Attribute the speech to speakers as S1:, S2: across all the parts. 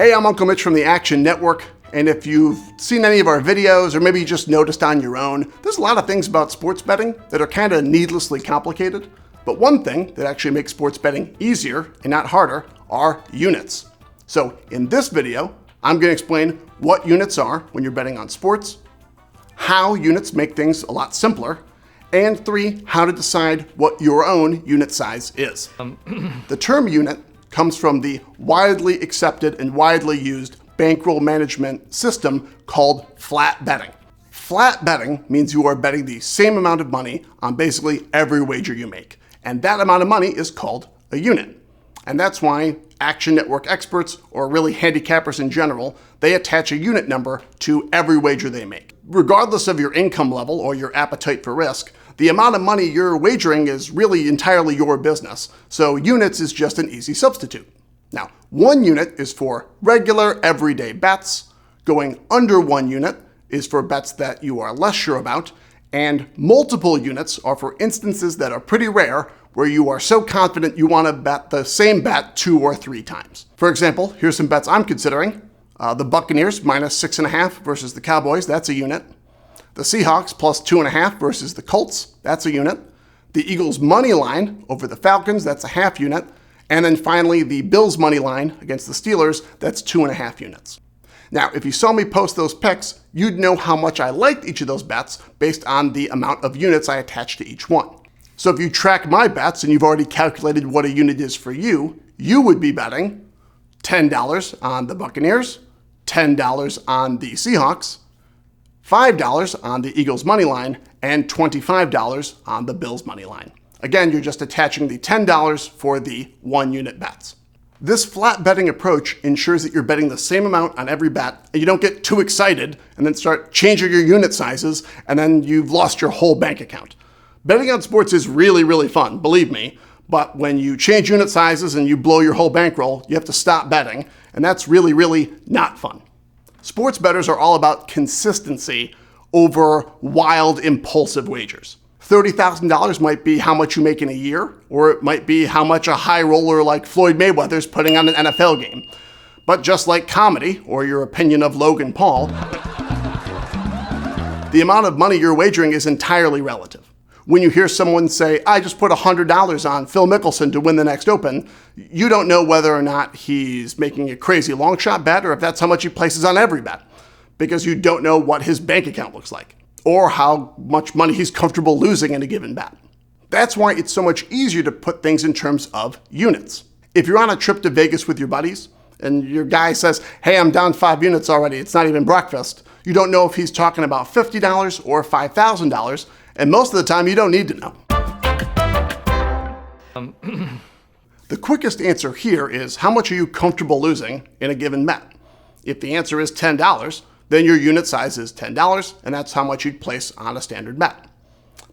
S1: Hey, I'm Uncle Mitch from the Action Network, and if you've seen any of our videos, or maybe you just noticed on your own, there's a lot of things about sports betting that are kind of needlessly complicated, but one thing that actually makes sports betting easier and not harder are units. So in this video, I'm going to explain what units are when you're betting on sports, how units make things a lot simpler, and 3, how to decide what your own unit size is. The term unit comes from the widely accepted and widely used bankroll management system called flat betting. Flat betting means you are betting the same amount of money on basically every wager you make. And that amount of money is called a unit. And that's why Action Network experts, or really handicappers in general, they attach a unit number to every wager they make. Regardless of your income level or your appetite for risk, the amount of money you're wagering is really entirely your business, so units is just an easy substitute. Now, 1 unit is for regular, everyday bets. Going under 1 unit is for bets that you are less sure about, and multiple units are for instances that are pretty rare, where you are so confident you want to bet the same bet 2 or 3 times. For example, here's some bets I'm considering. The Buccaneers minus 6.5 versus the Cowboys, that's a unit. The Seahawks plus 2.5 versus the Colts, that's a unit. The Eagles money line over the Falcons, that's a half unit. And then finally, the Bills money line against the Steelers, that's 2.5 units. Now, if you saw me post those picks, you'd know how much I liked each of those bets based on the amount of units I attached to each one. So if you track my bets and you've already calculated what a unit is for you, you would be betting $10 on the Buccaneers, $10 on the Seahawks, $5 on the Eagles money line, and $25 on the Bills money line. Again, you're just attaching the $10 for the 1 unit bets. This flat betting approach ensures that you're betting the same amount on every bet, and you don't get too excited and then start changing your unit sizes, and then you've lost your whole bank account. Betting on sports is really, really fun, believe me, but when you change unit sizes and you blow your whole bankroll, you have to stop betting, and that's really, really not fun. Sports bettors are all about consistency over wild, impulsive wagers. $30,000 might be how much you make in a year, or it might be how much a high roller like Floyd Mayweather's putting on an NFL game. But just like comedy, or your opinion of Logan Paul, the amount of money you're wagering is entirely relative. When you hear someone say, I just put $100 on Phil Mickelson to win the next Open, you don't know whether or not he's making a crazy long shot bet or if that's how much he places on every bet, because you don't know what his bank account looks like or how much money he's comfortable losing in a given bet. That's why it's so much easier to put things in terms of units. If you're on a trip to Vegas with your buddies and your guy says, hey, I'm down 5 units already, it's not even breakfast, you don't know if he's talking about $50 or $5,000, and most of the time, you don't need to know. The quickest answer here is how much are you comfortable losing in a given bet? If the answer is $10, then your unit size is $10, and that's how much you'd place on a standard bet.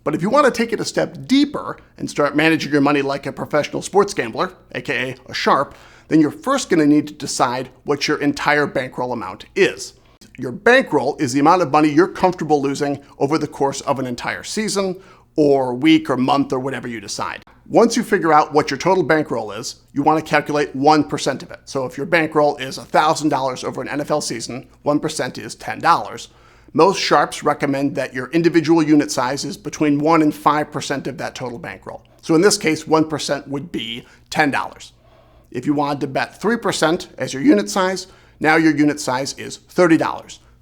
S1: But if you want to take it a step deeper and start managing your money like a professional sports gambler, aka a sharp, then you're first going to need to decide what your entire bankroll amount is. Your bankroll is the amount of money you're comfortable losing over the course of an entire season, or week, or month, or whatever you decide. Once you figure out what your total bankroll is, you want to calculate 1% of it. So if your bankroll is $1,000 over an NFL season, 1% is $10. Most sharps recommend that your individual unit size is between 1 and 5% of that total bankroll. So in this case, 1% would be $10. If you wanted to bet 3% as your unit size, now your unit size is $30.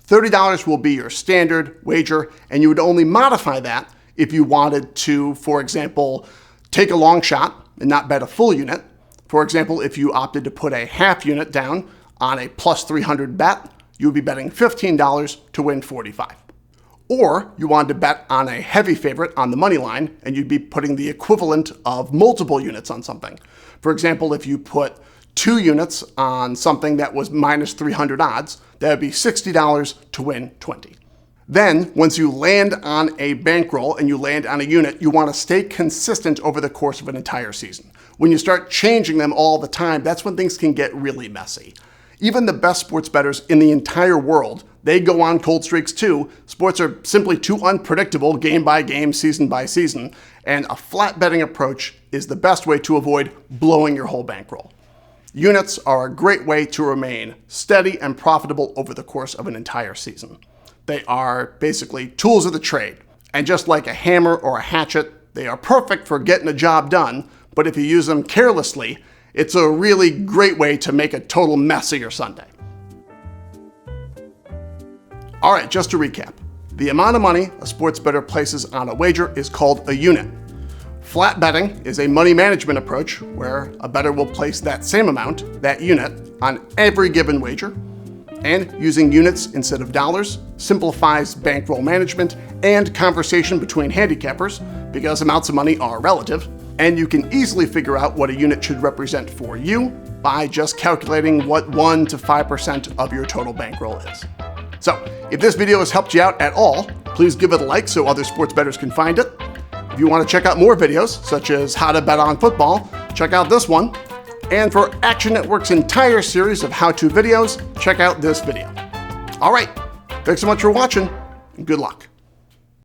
S1: $30 will be your standard wager, and you would only modify that if you wanted to, for example, take a long shot and not bet a full unit. For example, if you opted to put a half unit down on a plus 300 bet, you would be betting $15 to win 45. Or you wanted to bet on a heavy favorite on the money line, and you'd be putting the equivalent of multiple units on something. For example, if you put 2 units on something that was minus 300 odds, that would be $60 to win 20. Then, once you land on a bankroll and you land on a unit, you want to stay consistent over the course of an entire season. When you start changing them all the time, that's when things can get really messy. Even the best sports bettors in the entire world, they go on cold streaks too. Sports are simply too unpredictable game by game, season by season, and a flat betting approach is the best way to avoid blowing your whole bankroll. Units are a great way to remain steady and profitable over the course of an entire season. They are basically tools of the trade, and just like a hammer or a hatchet, they are perfect for getting a job done, but if you use them carelessly, it's a really great way to make a total mess of your Sunday. All right, just to recap. The amount of money a sports bettor places on a wager is called a unit. Flat betting is a money management approach where a bettor will place that same amount, that unit, on every given wager. And using units instead of dollars simplifies bankroll management and conversation between handicappers because amounts of money are relative, and you can easily figure out what a unit should represent for you by just calculating what 1 to 5% of your total bankroll is. So, if this video has helped you out at all, please give it a like so other sports bettors can find it. If you want to check out more videos, such as how to bet on football, check out this one. And for Action Network's entire series of how-to videos, check out this video. All right, thanks so much for watching, and good luck.